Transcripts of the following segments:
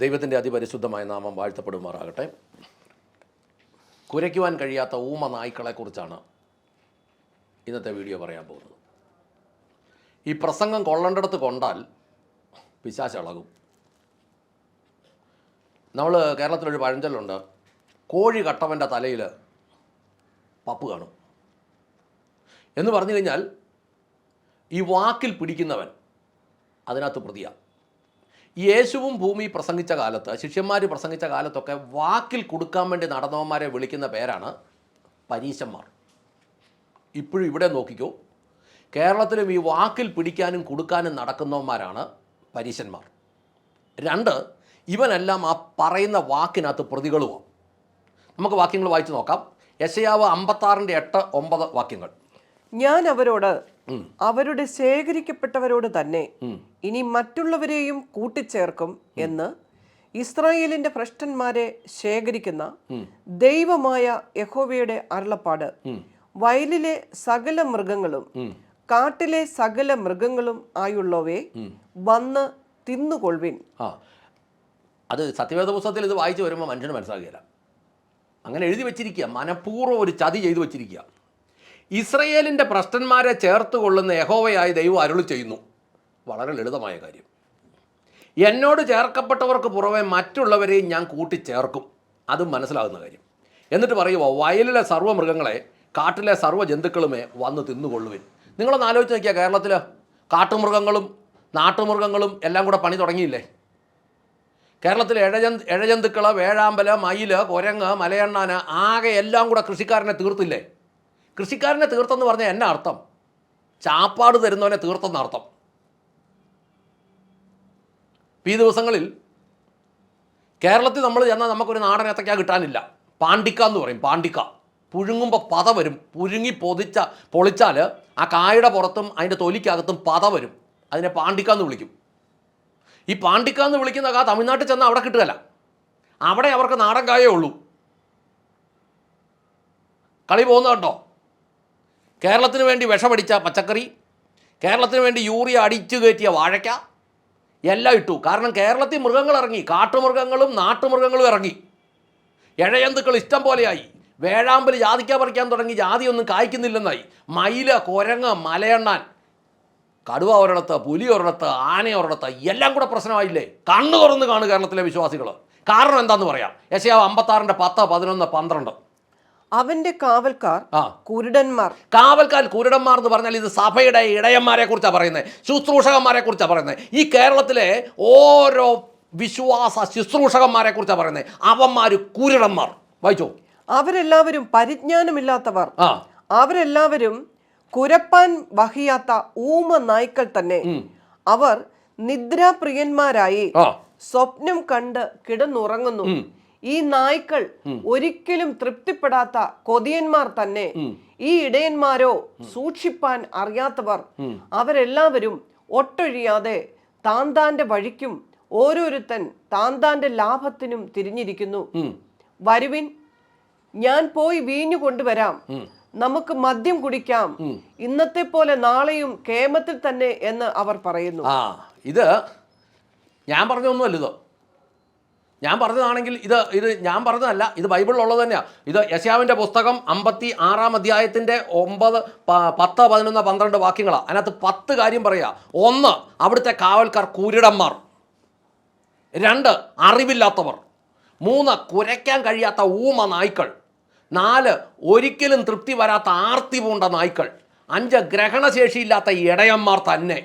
ദൈവത്തിൻ്റെ അതിപരിശുദ്ധമായ നാമം വാഴ്ത്തപ്പെടുമാറാകട്ടെ. കുരയ്ക്കുവാൻ കഴിയാത്ത ഊമ നായ്ക്കളെക്കുറിച്ചാണ് ഇന്നത്തെ വീഡിയോ പറയാൻ പോകുന്നത്. ഈ പ്രസംഗം കൊള്ളേണ്ടടുത്ത് കൊണ്ടാൽ പിശാച് ഇളകും. നമ്മൾ കേരളത്തിലൊരു പഴഞ്ചൊല്ലുണ്ട്, കോഴി കട്ടവൻ്റെ തലയിൽ പപ്പ് കാണും എന്ന് പറഞ്ഞു കഴിഞ്ഞാൽ ഈ വാക്കിൽ പിടിക്കുന്നവൻ അതിനകത്ത് പ്രതിയാണ്. യേശുവും ഭൂമി പ്രസംഗിച്ച കാലത്ത്, ശിഷ്യന്മാർ പ്രസംഗിച്ച കാലത്തൊക്കെ വാക്കിൽ കൊടുക്കാൻ വേണ്ടി നടന്നവന്മാരെ വിളിക്കുന്ന പേരാണ് പരീശന്മാർ. ഇപ്പോഴും ഇവിടെ നോക്കിക്കോ, കേരളത്തിലും ഈ വാക്കിൽ പിടിക്കാനും കൊടുക്കാനും നടക്കുന്നവന്മാരാണ് പരീശന്മാർ. രണ്ട്, ഇവനെല്ലാം ആ പറയുന്ന വാക്കിനകത്ത് പ്രതികളുമാണ്. നമുക്ക് വാക്യങ്ങൾ വായിച്ചു നോക്കാം. യെശയ്യാവ് 56:8-9 വാക്യങ്ങൾ. ഞാൻ അവരോട്, അവരുടെ ശേഖരിക്കപ്പെട്ടവരോട് തന്നെ ഇനി മറ്റുള്ളവരെയും കൂട്ടിച്ചേർക്കും എന്ന് ഇസ്രായേലിന്റെ ഭ്രഷ്ടന്മാരെ ശേഖരിക്കുന്ന ദൈവമായ യഹോവയുടെ അരുളപ്പാട്. വയലിലെ സകല മൃഗങ്ങളും കാട്ടിലെ സകല മൃഗങ്ങളും ആയുള്ളവയെ വന്ന് തിന്നുകൊള്ളുവിൻ. അത് സത്യവേദ പുസ്തകത്തിൽ ഇത് വായിച്ചു വരുമ്പോൾ മനുഷ്യന് മനസ്സിലാകില്ല. അങ്ങനെ എഴുതി വെച്ചിരിക്കുക, മനഃപൂർവ്വം ഒരു ചതി ചെയ്തു വെച്ചിരിക്കുക. ഇസ്രയേലിൻ്റെ ഭ്രഷ്ടന്മാരെ ചേർത്ത് കൊള്ളുന്ന യഹോവയായി ദൈവം അരുളി ചെയ്യുന്നു. വളരെ ലളിതമായ കാര്യം. എന്നോട് ചേർക്കപ്പെട്ടവർക്ക് പുറമെ മറ്റുള്ളവരെയും ഞാൻ കൂട്ടിച്ചേർക്കും. അതും മനസ്സിലാകുന്ന കാര്യം. എന്നിട്ട് പറയുമോ, വയലിലെ സർവ്വമൃഗങ്ങളെ കാട്ടിലെ സർവ്വ ജന്തുക്കളുമേ വന്ന് തിന്നുകൊള്ളുവിൻ. നിങ്ങളൊന്ന് ആലോചിച്ച് നോക്കിയാൽ, കേരളത്തിൽ കാട്ടുമൃഗങ്ങളും നാട്ടുമൃഗങ്ങളും എല്ലാം കൂടെ പണി തുടങ്ങിയില്ലേ? കേരളത്തിലെ ഇഴജന്തുക്കൾ, വേഴാമ്പൽ, മയിൽ, കുരങ്ങ്, മലയണ്ണാന് ആകെ എല്ലാം കൂടെ കൃഷിക്കാരനെ തീർത്തില്ലേ? കൃഷിക്കാരനെ തീർത്തെന്ന് പറഞ്ഞാൽ എന്നാ അർത്ഥം? ചാപ്പാട് തരുന്നവനെ തീർത്തെന്ന അർത്ഥം. ഈ ദിവസങ്ങളിൽ കേരളത്തിൽ നമ്മൾ ചെന്നാൽ നമുക്കൊരു നാടൻ ഏത്തയ്ക്ക കിട്ടാനില്ല. പാണ്ടിക്ക എന്ന് പറയും. പാണ്ടിക്ക പുഴുങ്ങുമ്പോൾ പത വരും. പുഴുങ്ങി പൊളിച്ചാൽ ആ കായുടെ പുറത്തും അതിൻ്റെ തൊലിക്കകത്തും പത വരും. അതിനെ പാണ്ടിക്ക എന്ന് വിളിക്കും. ഈ പാണ്ടിക്ക എന്ന് വിളിക്കുന്ന കാ തമിഴ്നാട്ടിൽ ചെന്നാൽ അവിടെ കിട്ടുകയില്ല. അവിടെ അവർക്ക് നാടൻ കായേ ഉള്ളൂ. കളി പോകുന്ന കേട്ടോ. കേരളത്തിന് വേണ്ടി വിഷമടിച്ച പച്ചക്കറി, കേരളത്തിന് വേണ്ടി യൂറിയ അടിച്ചു കയറ്റിയ വാഴയ്ക്ക എല്ലാം ഇട്ടു. കാരണം കേരളത്തിൽ മൃഗങ്ങൾ ഇറങ്ങി, കാട്ടുമൃഗങ്ങളും നാട്ടുമൃഗങ്ങളും ഇറങ്ങി. ഇഴജന്തുക്കൾ ഇഷ്ടം പോലെയായി. വേഴാമ്പൽ ജാതിക്ക പറിക്കാൻ തുടങ്ങി, ജാതിയൊന്നും കായ്ക്കുന്നില്ലെന്നായി. മയില്, കുരങ്ങ്, മലയണ്ണാൻ, കടുവ ഒരിടത്ത്, പുലി ഒരിടത്ത്, ആന ഒരിടത്ത്, എല്ലാം കൂടെ പ്രശ്നമായില്ലേ? കണ്ണു തുറന്ന് കാണും കേരളത്തിലെ വിശ്വാസികൾ. കാരണം എന്താണെന്ന് പറയാം. യെശയ്യാവ് 56:10, 11, 12. അവന്റെ കാവൽക്കാർ കുരുടന്മാർ. കാവൽക്കാർ കുരുടന്മാർ എന്ന് പറഞ്ഞാൽ ഇത് സഭയുടെ ഇടയന്മാരെ കുറിച്ചാണ് പറയുന്നത്, ശുശ്രൂഷകന്മാരെ കുറിച്ചാണ് പറയുന്നത്. ഈ കേരളത്തിലെ ഓരോ വിശ്വാസ ശുശ്രൂഷകന്മാരെ കുറിച്ചാണ് പറയുന്നത്. അവന്മാർ കുരുടന്മാർ. വായിച്ചോ. അവരെല്ലാവരും പരിജ്ഞാനമില്ലാത്തവർ, അവരെല്ലാവരും കുരപ്പാൻ വഹിയാത്ത ഊമ നായ്ക്കൾ തന്നെ. അവർ നിദ്രാപ്രിയന്മാരായി സ്വപ്നം കണ്ട് കിടന്നുറങ്ങുന്നു. ഈ നായ്ക്കൾ ഒരിക്കലും തൃപ്തിപ്പെടാത്ത കൊതിയന്മാർ തന്നെ. ഈ ഇടയന്മാരോ സൂക്ഷിപ്പാൻ അറിയാത്തവർ. അവരെല്ലാവരും ഒട്ടൊഴിയാതെ താന്താന്റെ വഴിക്കും ഓരോരുത്തൻ താന്താന്റെ ലാഭത്തിനും തിരിഞ്ഞിരിക്കുന്നു. വരുവിൻ, ഞാൻ പോയി വീഞ്ഞു കൊണ്ടുവരാം, നമുക്ക് മദ്യം കുടിക്കാം, ഇന്നത്തെ പോലെ നാളെയും കേമത്തിൽ തന്നെ എന്ന് അവർ പറയുന്നു. ഇത് ഞാൻ പറഞ്ഞൊന്നുമല്ല. ഞാൻ പറഞ്ഞതാണെങ്കിൽ ഇത് ഞാൻ പറഞ്ഞതല്ല, ഇത് ബൈബിളിലുള്ളത് തന്നെയാണ്. ഇത് യെശയ്യാവിൻ്റെ പുസ്തകം 56-ാം അധ്യായത്തിൻ്റെ 9, 10, 11, 12 വാക്യങ്ങളാണ്. അതിനകത്ത് 10 കാര്യം പറയുക. 1, അവിടുത്തെ കാവൽക്കാർ കുരുടന്മാർ. 2, അറിവില്ലാത്തവർ. 3, കുരയ്ക്കാൻ കഴിയാത്ത ഊമ നായ്ക്കൾ. 4, ഒരിക്കലും തൃപ്തി വരാത്ത ആർത്തി പൂണ്ട നായ്ക്കൾ. 5, ഗ്രഹണശേഷിയില്ലാത്ത ഇടയന്മാർ തന്നെ.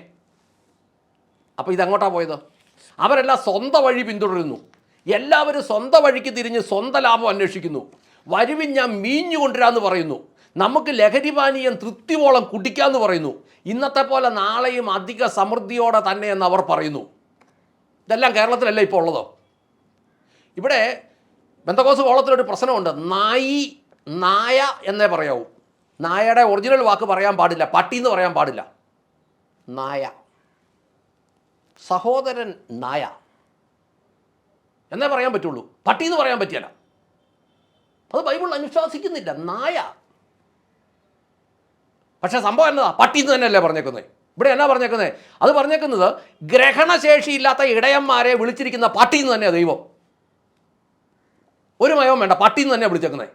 അപ്പോൾ ഇതെങ്ങോട്ടാണ് പോയത്? അവരെല്ലാം സ്വന്തം വഴി പിന്തുടരുന്നു. എല്ലാവരും സ്വന്തം വഴിക്ക് തിരിഞ്ഞ് സ്വന്തം ലാഭം അന്വേഷിക്കുന്നു. വരുവിൻ, ഞാൻ മീഞ്ഞു കൊണ്ടുവരാമെന്ന് പറയുന്നു. നമുക്ക് ലഹരിപാനീയം തൃപ്തിവോളം കുടിക്കാമെന്ന് പറയുന്നു. ഇന്നത്തെ പോലെ നാളെയും അധിക സമൃദ്ധിയോടെ തന്നെ എന്ന് അവർ പറയുന്നു. ഇതെല്ലാം കേരളത്തിലല്ല ഇപ്പോൾ ഉള്ളത്. ഇവിടെ പെന്തക്കോസ്ത് കോളത്തിലൊരു പ്രശ്നമുണ്ട്. നായ എന്നേ പറയാവൂ. നായയുടെ ഒറിജിനൽ വാക്ക് പറയാൻ പാടില്ല. പട്ടി എന്ന് പറയാൻ പാടില്ല. നായ, സഹോദരൻ നായ എന്നേ പറയാൻ പറ്റുള്ളൂ. പട്ടി എന്ന് പറയാൻ പറ്റിയല്ല. അത് ബൈബിൾ അനുശാസിക്കുന്നില്ല. നായ. പക്ഷേ സംഭവം എന്നതാ? പട്ടി എന്ന് തന്നെയല്ലേ പറഞ്ഞേക്കുന്നത്. ഇവിടെ എന്നാ പറഞ്ഞേക്കുന്നത്? അത് പറഞ്ഞേക്കുന്നത് ഗ്രഹണശേഷിയില്ലാത്ത ഇടയന്മാരെ വിളിച്ചിരിക്കുന്ന പട്ടിന്ന് തന്നെയാണ് ദൈവം. ഒരു മയവും വേണ്ട, പട്ടിന്ന് തന്നെയാണ് വിളിച്ചേക്കുന്നത്.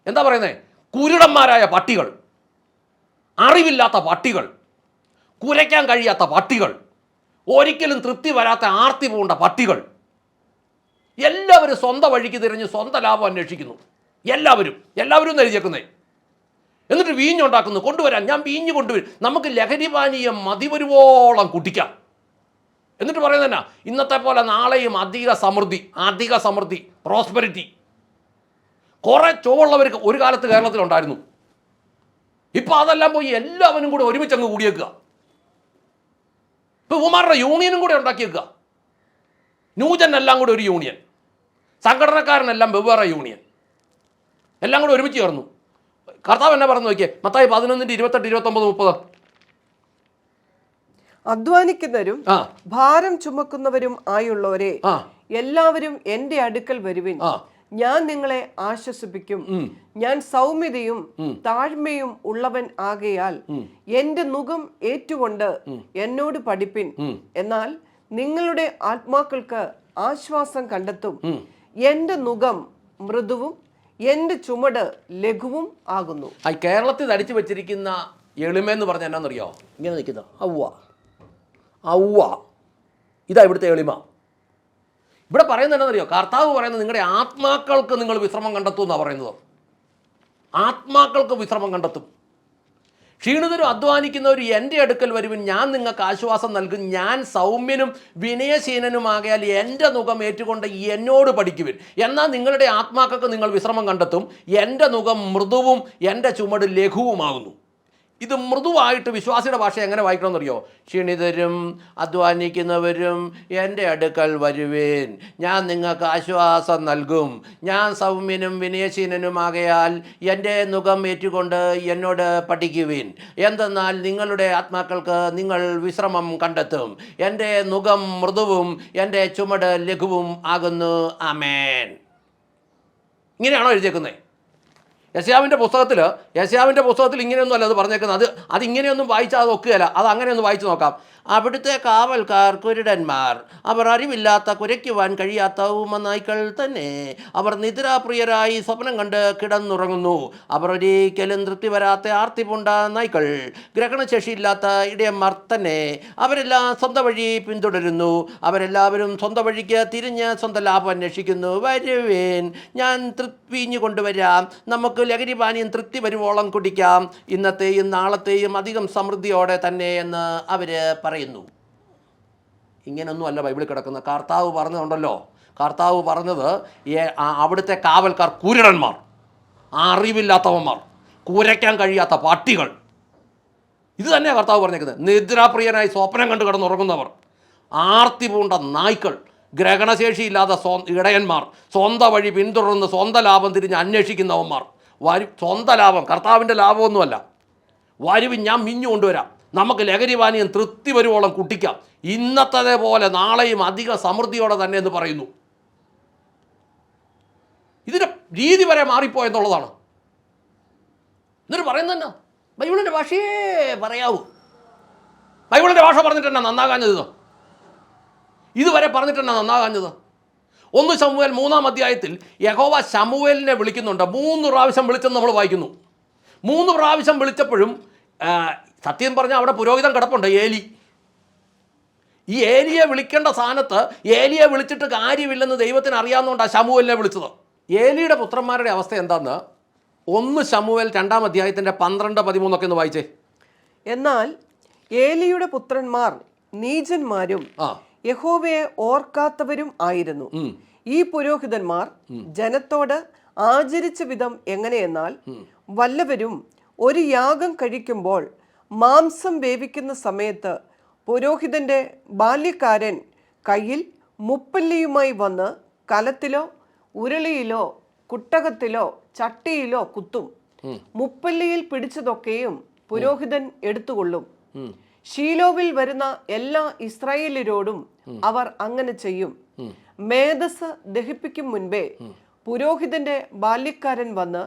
എന്താ പറയുന്നത്? കുരുടന്മാരായ പട്ടികൾ, അറിവില്ലാത്ത പട്ടികൾ, കുരയ്ക്കാൻ കഴിയാത്ത പട്ടികൾ, ഒരിക്കലും തൃപ്തി വരാത്ത ആർത്തി പൂണ്ട പട്ടികൾ. എല്ലാവരും സ്വന്തം വഴിക്ക് തിരിഞ്ഞ് സ്വന്തം ലാഭം അന്വേഷിക്കുന്നു. എല്ലാവരും എഴുതിയേക്കുന്നേ. എന്നിട്ട് വീഞ്ഞുണ്ടാക്കുന്നു, കൊണ്ടുവരാൻ ഞാൻ വീഞ്ഞ് കൊണ്ടുവരും, നമുക്ക് ലഹരി പാനീയം മതിവരുവോളം കുടിക്കാം. എന്നിട്ട് പറയുന്നതന്നെ ഇന്നത്തെ പോലെ നാളെയും അധിക സമൃദ്ധി, പ്രോസ്പെരിറ്റി. കുറേ ചുവള്ളവർക്ക് ഒരു കാലത്ത് കേരളത്തിലുണ്ടായിരുന്നു. ഇപ്പം അതെല്ലാം പോയി എല്ലാവരും കൂടെ ഒരുമിച്ചങ്ങ് കൂടിയേക്കുക. ഇപ്പം ഉമാരുടെ യൂണിയനും കൂടെ ഉണ്ടാക്കിയേക്കുക. ന്യൂജൻ എല്ലാം കൂടെ ഒരു യൂണിയൻ, സംഘടനക്കാരനെല്ലാം വെവ്വേറെ യൂണിയൻ, എല്ലാം കൂടെ ഒരുമിച്ച് ചേർന്നു. കർത്താവ് എന്നെ പറഞ്ഞു നോക്കിയേ, മത്തായി 11:28-29-30. അധ്വാനിക്കുന്നവരും ഭാരം ചുമക്കുന്നവരും ആയുള്ളവരെ എല്ലാവരും എൻ്റെ അടുക്കൽ വരുവിൻ, ഞാൻ നിങ്ങളെ ആശ്വസിപ്പിക്കും. ഞാൻ സൗമ്യതയും താഴ്മയും ഉള്ളവൻ ആകയാൽ എൻ്റെ നുകം ഏറ്റുകൊണ്ട് എന്നോട് പഠിപ്പിൻ, എന്നാൽ നിങ്ങളുടെ ആത്മാക്കൾക്ക് ആശ്വാസം കണ്ടെത്തും. എൻ്റെ നുകം മൃദുവും എൻ്റെ ചുമട് ലഘുവും ആകുന്നു. കേരളത്തിൽ ധരിച്ചു വെച്ചിരിക്കുന്ന എളിമെന്ന് പറഞ്ഞാൽ എന്നാന്നറിയോ? ഇങ്ങനെ നിൽക്കുന്ന ഔവ ഇതാ ഇവിടുത്തെ എളിമ. ഇവിടെ പറയുന്നത് എന്നാന്നറിയോ? കർത്താവ് പറയുന്നത് നിങ്ങളുടെ ആത്മാക്കൾക്ക് നിങ്ങൾ വിശ്രമം കണ്ടെത്തും എന്നാണ് പറയുന്നത്. ആത്മാക്കൾക്ക് വിശ്രമം കണ്ടെത്തും. ക്ഷീണിതരും അധ്വാനിക്കുന്നവരും എൻ്റെ അടുക്കൽ വരുവിൻ, ഞാൻ നിങ്ങൾക്ക് ആശ്വാസം നൽകും. ഞാൻ സൗമ്യനും വിനയശീലനുമാകയാൽ എൻ്റെ നുകം ഏറ്റുകൊണ്ട് എന്നോട് പഠിക്കുവിൻ, എന്നാൽ നിങ്ങളുടെ ആത്മാക്കൾക്ക് നിങ്ങൾ വിശ്രമം കണ്ടെത്തും. എൻ്റെ നുകം മൃദുവും എൻ്റെ ചുമട് ലഘുവുമാകുന്നു. ഇത് മൃദുവായിട്ട് വിശ്വാസിയുടെ ഭാഷ എങ്ങനെ വായിക്കണമെന്നറിയോ? ക്ഷീണിതരും അധ്വാനിക്കുന്നവരും എൻ്റെ അടുക്കൽ വരുവേൻ, ഞാൻ നിങ്ങൾക്ക് ആശ്വാസം നൽകും. ഞാൻ സൗമ്യനും വിനയശീലനുമാകയാൽ എൻ്റെ നുകം ഏറ്റുകൊണ്ട് എന്നോട് പഠിക്കുവിൻ, എന്തെന്നാൽ നിങ്ങളുടെ ആത്മാക്കൾക്ക് നിങ്ങൾ വിശ്രമം കണ്ടെത്തും. എൻ്റെ നുകം മൃദുവും എൻ്റെ ചുമട് ലഘുവും ആകുന്നു. ആമേൻ. ഇങ്ങനെയാണോ എഴുതിയേക്കുന്നത്? യെശയ്യാവിൻ്റെ പുസ്തകത്തിൽ ഇങ്ങനെയൊന്നും അല്ല അത് പറഞ്ഞേക്കുന്നത്. അതിങ്ങനെയൊന്നും വായിച്ചാൽ അത് ഒക്കുകയല്ല. അത് അങ്ങനെയൊന്ന് വായിച്ചു നോക്കാം. അവിടുത്തെ കാവൽക്കാർ കുരുടന്മാർ, അവർ അറിവില്ലാത്ത കുരയ്ക്കുവാൻ കഴിയാത്ത ഊമനായ്ക്കൾ തന്നെ. അവർ നിദ്രാപ്രിയരായി സ്വപ്നം കണ്ട് കിടന്നുറങ്ങുന്നു. അവർ ഒരിക്കലും തൃപ്തി വരാത്ത ആർത്തി പൂണ്ട നായ്ക്കൾ, ഗ്രഹണശേഷിയില്ലാത്ത ഇടയന്മാർ തന്നെ. അവരെല്ലാം സ്വന്തം വഴി പിന്തുടരുന്നു. അവരെല്ലാവരും സ്വന്തം വഴിക്ക് തിരിഞ്ഞ് സ്വന്തം ലാഭം അന്വേഷിക്കുന്നു. വരുവേൻ, ഞാൻ വീഞ്ഞു കൊണ്ടുവരാം, നമുക്ക് ലഹരി പാനീയം തൃപ്തി വരുവോളം കുടിക്കാം, ഇന്നത്തെയും നാളത്തെയും അധികം സമൃദ്ധിയോടെ തന്നെ എന്ന് അവർ പറയുന്നു. ഇങ്ങനൊന്നും അല്ല ബൈബിളിൽ കിടക്കുന്ന. കർത്താവ് പറഞ്ഞതുണ്ടല്ലോ, കർത്താവ് പറഞ്ഞത് അവിടുത്തെ കാവൽക്കാർ കുരുടന്മാർ, അറിവില്ലാത്തവന്മാർ, കുരയ്ക്കാൻ കഴിയാത്ത പട്ടികൾ. ഇത് തന്നെയാണ് കർത്താവ് പറഞ്ഞേക്കുന്നത്. നിദ്രാപ്രിയനായി സ്വപ്നം കണ്ട് കിടന്നുറങ്ങുന്നവർ, ആർത്തി പൂണ്ട നായ്ക്കൾ, ഗ്രഹണശേഷിയില്ലാത്ത ഇടയന്മാർ, സ്വന്തം വഴി പിന്തുടർന്ന് സ്വന്തം ലാഭം തിരിഞ്ഞ് അന്വേഷിക്കുന്നവന്മാർ. സ്വന്തം ലാഭം, കർത്താവിൻ്റെ ലാഭമൊന്നുമല്ല. വരുവിൻ, ഞാൻ മിഞ്ഞു കൊണ്ടുവരാം, നമുക്ക് ലഹരി പാനീയം തൃപ്തി വരുവോളം കുട്ടിക്കാം, ഇന്നത്തെ പോലെ നാളെയും അധിക സമൃദ്ധിയോടെ തന്നെ എന്ന് പറയുന്നു. ഇതിൻ്റെ രീതി വരെ മാറിപ്പോയെന്നുള്ളതാണ്. എന്നിട്ട് പറയുന്നത് തന്നെ ബൈബിളിൻ്റെ ഭാഷയേ പറയാവൂ. ബൈബിളിൻ്റെ ഭാഷ പറഞ്ഞിട്ട് തന്നെ നന്നാകാഞ്ഞത്, ഇതുവരെ പറഞ്ഞിട്ട് തന്നെ നന്നാകാഞ്ഞത്. 1 ശമൂവേൽ 3-ാം അധ്യായത്തിൽ യഹോവ ശമൂവേലിനെ വിളിക്കുന്നുണ്ട്. 3 പ്രാവശ്യം വിളിച്ചെന്ന് നമ്മൾ വായിക്കുന്നു. 3 പ്രാവശ്യം വിളിച്ചപ്പോഴും സത്യം പറഞ്ഞാൽ അവിടെ പുരോഹിതൻ കിടപ്പുണ്ട്, ഏലി. ഈ ഏലിയെ വിളിക്കേണ്ട സ്ഥാനത്ത് ഏലിയെ വിളിച്ചിട്ട് കാര്യമില്ലെന്ന് ദൈവത്തിന് അറിയാവുന്നതുകൊണ്ടാണ് ശമൂവേലിനെ വിളിച്ചത്. ഏലിയുടെ പുത്രന്മാരുടെ അവസ്ഥ എന്താന്ന് 1 ശമൂവേൽ 2-ാം അധ്യായത്തിൻ്റെ 12-13 ഒന്ന് വായിച്ചേ. എന്നാൽ ഏലിയുടെ പുത്രന്മാർ നീചന്മാരും യഹോവയെ ഓർക്കാത്തവരും ആയിരുന്നു. ഈ പുരോഹിതന്മാർ ജനത്തോട് ആചരിച്ച വിധം എങ്ങനെയെന്നാൽ, വല്ലവരും ഒരു യാഗം കഴിക്കുമ്പോൾ മാംസം വേവിക്കുന്ന സമയത്ത് പുരോഹിതന്റെ ബാല്യക്കാരൻ കയ്യിൽ മുപ്പല്ലിയുമായി വന്ന് കലത്തിലോ ഉരുളിയിലോ കുട്ടകത്തിലോ ചട്ടിയിലോ കുത്തും. മുപ്പല്ലിയിൽ പിടിച്ചതൊക്കെയും പുരോഹിതൻ എടുത്തുകൊള്ളും. ശീലോവിൽ വരുന്ന എല്ലാ ഇസ്രായേലിയരോടും അവർ അങ്ങനെ ചെയ്യും. മേധസ് ദഹിപ്പിക്കും മുൻപേ പുരോഹിതന്റെ ബാല്യക്കാരൻ വന്ന്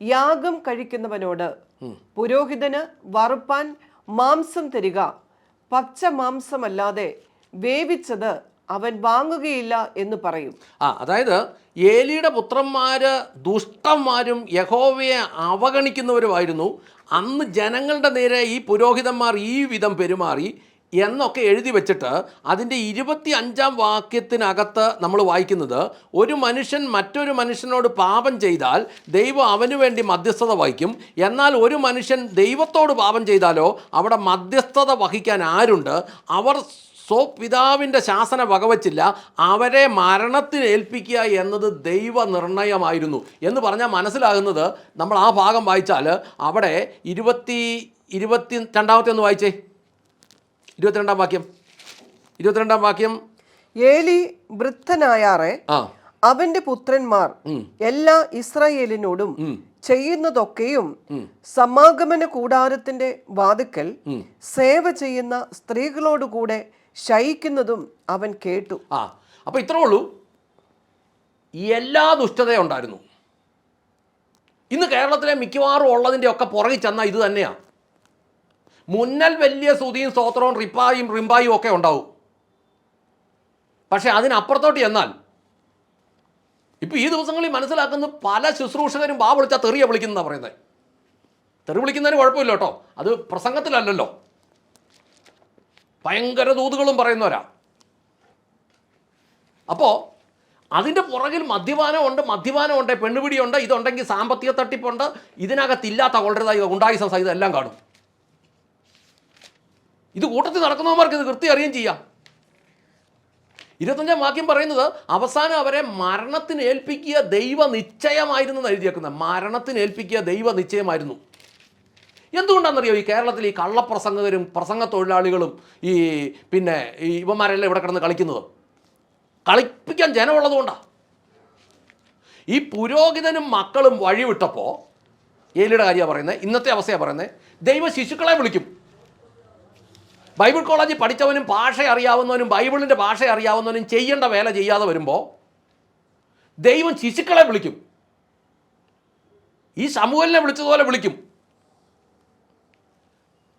യാഗം കഴിക്കുന്നവനോട്, പുരോഹിതന് വറുപ്പാൻ മാംസം തരിക, പച്ച മാംസമല്ലാതെ വേവിച്ചത് അവൻ വാങ്ങുകയില്ല എന്ന് പറയും. അതായത് ഏലിയുടെ പുത്രന്മാര് ദുഷ്ടന്മാരും യഹോവയെ അവഗണിക്കുന്നവരുമായിരുന്നു. അന്ന് ജനങ്ങളുടെ നേരെ ഈ പുരോഹിതന്മാർ ഈ വിധം പെരുമാറി എന്നൊക്കെ എഴുതി വെച്ചിട്ട് അതിൻ്റെ 25-ാം വാക്യത്തിനകത്ത് നമ്മൾ വായിക്കുന്നത്, ഒരു മനുഷ്യൻ മറ്റൊരു മനുഷ്യനോട് പാപം ചെയ്താൽ ദൈവം അവന് വേണ്ടി മധ്യസ്ഥത വഹിക്കും. എന്നാൽ ഒരു മനുഷ്യൻ ദൈവത്തോട് പാപം ചെയ്താലോ അവിടെ മധ്യസ്ഥത വഹിക്കാൻ ആരുണ്ട്? അവർ പിതാവിൻ്റെ ശാസന വകവച്ചില്ല, അവരെ മരണത്തിന് ഏൽപ്പിക്കുക എന്നത് ദൈവനിർണയമായിരുന്നു എന്ന് പറഞ്ഞാൽ മനസ്സിലാകുന്നത്, നമ്മൾ ആ ഭാഗം വായിച്ചാൽ അവിടെ 22-ാമത്തെ ഒന്ന് വായിച്ചേ, 22-ാം വാക്യം. ഏലി വൃദ്ധനായാറെ അവന്റെ പുത്രന്മാർ എല്ലാ ഇസ്രായേലിനോടും ചെയ്യുന്നതൊക്കെയും സമാഗമന കൂടാരത്തിന്റെ വാതിക്കൽ സേവ ചെയ്യുന്ന സ്ത്രീകളോടുകൂടെ ശയിക്കുന്നതും അവൻ കേട്ടു. അപ്പോൾ ഇത്രേ ഉള്ളൂ. എല്ലാ ദുഷ്ടതയും ഉണ്ടായിരുന്നു. ഇന്ന് കേരളത്തിലെ മിക്കവാറും ഉള്ളതിൻ്റെ ഒക്കെ പുറകിൽ ചെന്നാൽ ഇത് തന്നെയാണ്. മുന്നൽ വലിയ സ്തുതിയും സ്തോത്രവും റിമ്പായും ഒക്കെ ഉണ്ടാവും. പക്ഷേ അതിനപ്പുറത്തോട്ട് ചെന്നാൽ ഇപ്പോൾ ഈ ദിവസങ്ങളിൽ മനസ്സിലാക്കുന്ന പല ശുശ്രൂഷകരും വാ വിളിച്ചാൽ തെറിയ വിളിക്കുന്നതാണ് പറയുന്നത്. തെറി വിളിക്കുന്നതിന് കുഴപ്പമില്ല കേട്ടോ, അത് പ്രസംഗത്തിലല്ലല്ലോ. ഭയങ്കര ദൂതുകളും പറയുന്നവരാ. അപ്പോൾ അതിൻ്റെ പുറകിൽ മദ്യപാനമുണ്ട്, പെണ്ണുപിടിയുണ്ട്, ഇതുണ്ടെങ്കിൽ സാമ്പത്തിക തട്ടിപ്പുണ്ട്, ഇതിനകത്തില്ലാത്ത ഗുണ്ടായിസം സഹിതം എല്ലാം കാണും. ഇത് കൂട്ടത്തിൽ നടക്കുന്നവന്മാർക്ക് ഇത് കൃത്യം അറിയുകയും ചെയ്യാം. 25-ാം വാക്യം പറയുന്നത് അവസാനം അവരെ മരണത്തിന് ഏൽപ്പിക്കുക ദൈവ നിശ്ചയമായിരുന്നു എന്ന് എഴുതിയേക്കുന്നത്. മരണത്തിന് ഏൽപ്പിക്കുക ദൈവ നിശ്ചയമായിരുന്നു. എന്തുകൊണ്ടാണെന്നറിയോ ഈ കേരളത്തിൽ ഈ കള്ളപ്രസംഗകരും പ്രസംഗ തൊഴിലാളികളും ഈ ഇവന്മാരെല്ലാം ഇവിടെ കിടന്ന് കളിക്കുന്നത്? കളിപ്പിക്കാൻ ജനമുള്ളതുകൊണ്ടാണ്. ഈ പുരോഹിതനും മക്കളും വഴിവിട്ടപ്പോൾ ഏലിയുടെ കാര്യമാണ് പറയുന്നത്, ഇന്നത്തെ അവസ്ഥയാണ് പറയുന്നത്. ദൈവ ശിശുക്കളെ വിളിക്കും. ബൈബിൾ കോളേജിൽ പഠിച്ചവനും ഭാഷ അറിയാവുന്നവനും ബൈബിളിൻ്റെ ഭാഷ അറിയാവുന്നവനും ചെയ്യേണ്ട വേല ചെയ്യാതെ വരുമ്പോൾ ദൈവം ശിശുക്കളെ വിളിക്കും. ഈ സമൂഹലിനെ വിളിച്ചതുപോലെ വിളിക്കും.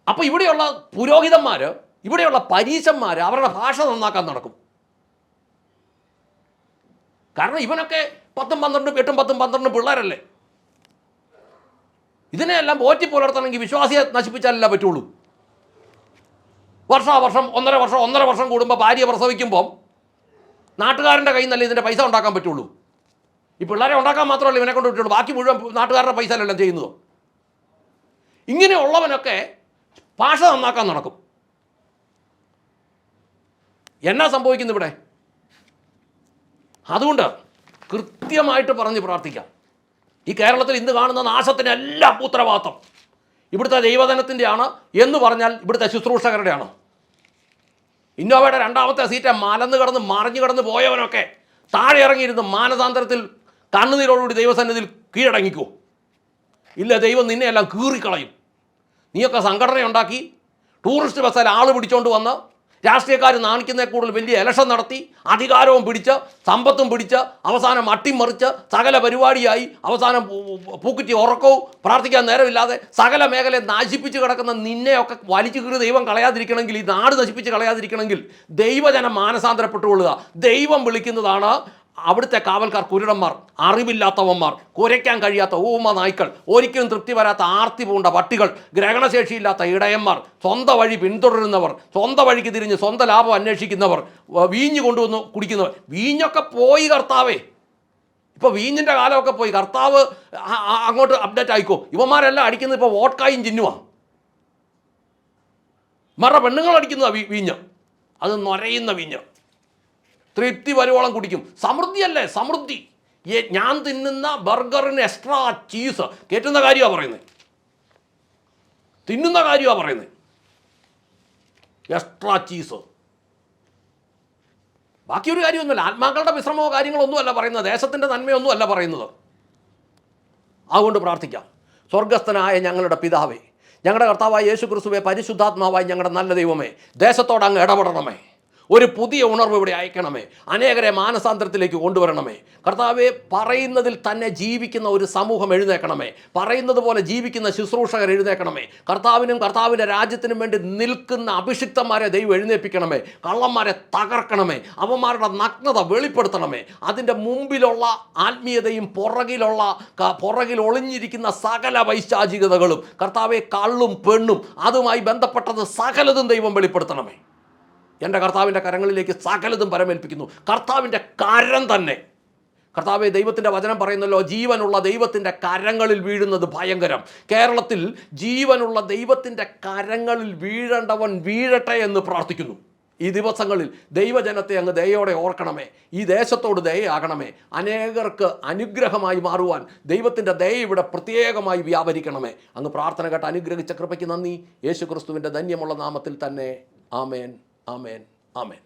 അപ്പോൾ ഇവിടെയുള്ള പുരോഹിതന്മാർ, ഇവിടെയുള്ള പരീശന്മാർ അവരുടെ ഭാഷ നന്നാക്കാൻ നടക്കും. കാരണം ഇവനൊക്കെ 10-12 പിള്ളേരല്ലേ. ഇതിനെയെല്ലാം പോറ്റി പുലർത്തണമെങ്കിൽ വിശ്വാസിയെ നശിപ്പിച്ചാലല്ല പറ്റുള്ളൂ. വർഷം 1.5 വർഷം കൂടുമ്പോൾ ഭാര്യ പ്രസവിക്കുമ്പം നാട്ടുകാരൻ്റെ കയ്യിൽ നിന്നല്ലേ ഇതിൻ്റെ പൈസ ഉണ്ടാക്കാൻ പറ്റുള്ളൂ. ഈ പിള്ളേരെ ഉണ്ടാക്കാൻ മാത്രമല്ല ഇവനെ കൊണ്ട് പറ്റുള്ളൂ, ബാക്കി മുഴുവൻ നാട്ടുകാരുടെ പൈസ എല്ലാം ചെയ്യുന്നത്. ഇങ്ങനെയുള്ളവനൊക്കെ ഭാഷ നന്നാക്കാൻ നടക്കും. എന്നാ സംഭവിക്കുന്നു ഇവിടെ? അതുകൊണ്ട് കൃത്യമായിട്ട് പറഞ്ഞ് പ്രാർത്ഥിക്കാം. ഈ കേരളത്തിൽ ഇന്ന് കാണുന്ന നാശത്തിന് എല്ലാം ഉത്തരവാദിത്വം ഇവിടുത്തെ ദൈവജനത്തിൻ്റെയാണ് എന്ന് പറഞ്ഞാൽ ഇവിടുത്തെ ശുശ്രൂഷകരുടെയാണ്. ഇന്നോവയുടെ 2ാമത്തെ സീറ്റ് മറിഞ്ഞു കടന്ന് പോയവനൊക്കെ താഴെ ഇറങ്ങിയിരുന്ന് മാനസാന്തരത്തിൽ കണ്ണുനീരോടുകൂടി ദൈവസന്നിധിയിൽ കീഴടങ്ങിക്കോ. ഇല്ല, ദൈവം നിന്നെയെല്ലാം കീറിക്കളയും. നീയൊക്കെ സംഘടനയുണ്ടാക്കി ടൂറിസ്റ്റ് ബസ്സിൽ ആൾ പിടിച്ചുകൊണ്ട് വന്ന് രാഷ്ട്രീയക്കാർ നാണിക്കുന്നതിൽ കൂടുതൽ വലിയ ഇലക്ഷൻ നടത്തി അധികാരവും പിടിച്ച് സമ്പത്തും പിടിച്ച് അവസാനം അട്ടിമറിച്ച് സകല പരിപാടിയായി അവസാനം പൂക്കുറ്റി ഉറക്കവും പ്രാർത്ഥിക്കാൻ നേരമില്ലാതെ സകല മേഖലയെ നശിപ്പിച്ച് കിടക്കുന്ന നിന്നെയൊക്കെ വലിച്ചു കീറി ദൈവം കളയാതിരിക്കണമെങ്കിൽ, ഈ നാട് നശിപ്പിച്ച് കളയാതിരിക്കണമെങ്കിൽ ദൈവജനം മാനസാന്തരപ്പെട്ടുകൊള്ളുക. ദൈവം വിളിക്കുന്നതാണ് അവിടുത്തെ കാവൽക്കാർ കുരുടന്മാർ, അറിവില്ലാത്തവന്മാർ, കുരയ്ക്കാൻ കഴിയാത്ത ഊമ നായ്ക്കൾ, ഒരിക്കലും തൃപ്തി വരാത്ത ആർത്തി പൂണ്ട പട്ടികൾ, ഗ്രഹണശേഷിയില്ലാത്ത ഇടയന്മാർ, സ്വന്തം വഴി പിന്തുടരുന്നവർ, സ്വന്തം വഴിക്ക് തിരിഞ്ഞ് സ്വന്തം ലാഭം അന്വേഷിക്കുന്നവർ, വീഞ്ഞ് കൊണ്ടുവന്ന് കുടിക്കുന്നവർ. വീഞ്ഞൊക്കെ പോയി കർത്താവേ, ഇപ്പോൾ വീഞ്ഞിൻ്റെ കാലമൊക്കെ പോയി. കർത്താവ് അങ്ങോട്ട് അപ്ഡേറ്റ് ആയിക്കോ. ഇവന്മാരെല്ലാം അടിക്കുന്നത് ഇപ്പോൾ വോട്ട്കായും ചിന്നുവാണ്. മറ പെണ്ണുങ്ങൾ അടിക്കുന്നതാണ് വീഞ്ഞ്, അത് നൊരയുന്ന വീഞ്ഞ്. തൃപ്തി വരുവോളം കുടിക്കും. സമൃദ്ധിയല്ലേ സമൃദ്ധി. ഞാൻ തിന്നുന്ന ബർഗറിന് എക്സ്ട്രാ ചീസ് കയറ്റുന്ന കാര്യമാണ് പറയുന്നത്, തിന്നുന്ന കാര്യമാണ് പറയുന്നത്. എക്സ്ട്രാ ചീസ്, ബാക്കിയൊരു കാര്യമൊന്നുമല്ല. ആത്മാക്കളുടെ വിശ്രമമോ കാര്യങ്ങളൊന്നുമല്ല പറയുന്നത്, ദേശത്തിൻ്റെ നന്മയൊന്നുമല്ല പറയുന്നത്. അതുകൊണ്ട് പ്രാർത്ഥിക്കാം. സ്വർഗസ്ഥനായ ഞങ്ങളുടെ പിതാവേ, ഞങ്ങളുടെ കർത്താവായ യേശു ക്രിസ്തുവേ, പരിശുദ്ധാത്മാവായി ഞങ്ങളുടെ നല്ല ദൈവമേ, ദേശത്തോട് അങ്ങ് ഇടപെടണമേ. ഒരു പുതിയ ഉണർവ് ഇവിടെ അയക്കണമേ. അനേകരെ മാനസാന്തരത്തിലേക്ക് കൊണ്ടുവരണമേ. കർത്താവെ, പറയുന്നതിൽ തന്നെ ജീവിക്കുന്ന ഒരു സമൂഹം എഴുന്നേക്കണമേ. പറയുന്നത് പോലെ ജീവിക്കുന്ന ശുശ്രൂഷകർ എഴുന്നേക്കണമേ. കർത്താവിനും കർത്താവിൻ്റെ രാജ്യത്തിനും വേണ്ടി നിൽക്കുന്ന അഭിഷിക്തന്മാരെ ദൈവം എഴുന്നേൽപ്പിക്കണമേ. കള്ളന്മാരെ തകർക്കണമേ. അവന്മാരുടെ നഗ്നത വെളിപ്പെടുത്തണമേ. അതിൻ്റെ മുമ്പിലുള്ള ആത്മീയതയും പുറകിൽ ഒളിഞ്ഞിരിക്കുന്ന സകല വൈശാചികതകളും, കർത്താവെ, കള്ളും പെണ്ണും അതുമായി ബന്ധപ്പെട്ടത് സകലതും ദൈവം വെളിപ്പെടുത്തണമേ. എൻ്റെ കർത്താവിൻ്റെ കരങ്ങളിലേക്ക് സകലതും പരമേൽപ്പിക്കുന്നു. കർത്താവിൻ്റെ കരം തന്നെ. കർത്താവെ, ദൈവത്തിൻ്റെ വചനം പറയുന്നല്ലോ, ജീവനുള്ള ദൈവത്തിൻ്റെ കരങ്ങളിൽ വീഴുന്നത് ഭയങ്കരം. കേരളത്തിൽ ജീവനുള്ള ദൈവത്തിൻ്റെ കരങ്ങളിൽ വീഴേണ്ടവൻ വീഴട്ടെ എന്ന് പ്രാർത്ഥിക്കുന്നു. ഈ ദിവസങ്ങളിൽ ദൈവജനത്തെ അങ്ങ് ദയോടെ ഓർക്കണമേ. ഈ ദേശത്തോട് ദയയാകണമേ. അനേകർക്ക് അനുഗ്രഹമായി മാറുവാൻ ദൈവത്തിൻ്റെ ദയ ഇവിടെ പ്രത്യേകമായി വ്യാപരിക്കണമേ. അങ്ങ് പ്രാർത്ഥന കേട്ട് അനുഗ്രഹിച്ച കൃപയ്ക്ക് നന്ദി. യേശു ക്രിസ്തുവിൻ്റെ ധന്യമുള്ള നാമത്തിൽ തന്നെ. ആമേൻ, ആമേൻ, ആമേൻ.